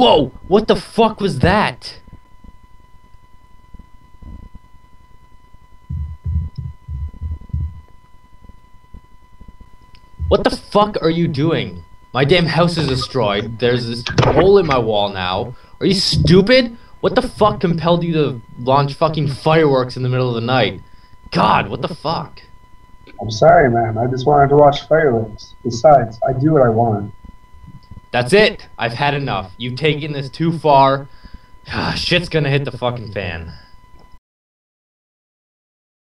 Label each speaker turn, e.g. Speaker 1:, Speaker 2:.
Speaker 1: Whoa! What the fuck was that? What the fuck are you doing? My damn house is destroyed. There's this hole in my wall now. Are you stupid? What the fuck compelled you to launch fucking fireworks in the middle of the night? God, what the fuck?
Speaker 2: I'm sorry, man. I just wanted to watch fireworks. Besides, I do what I want.
Speaker 1: That's it. I've had enough. You've taken this too far. Shit's gonna hit the fucking fan.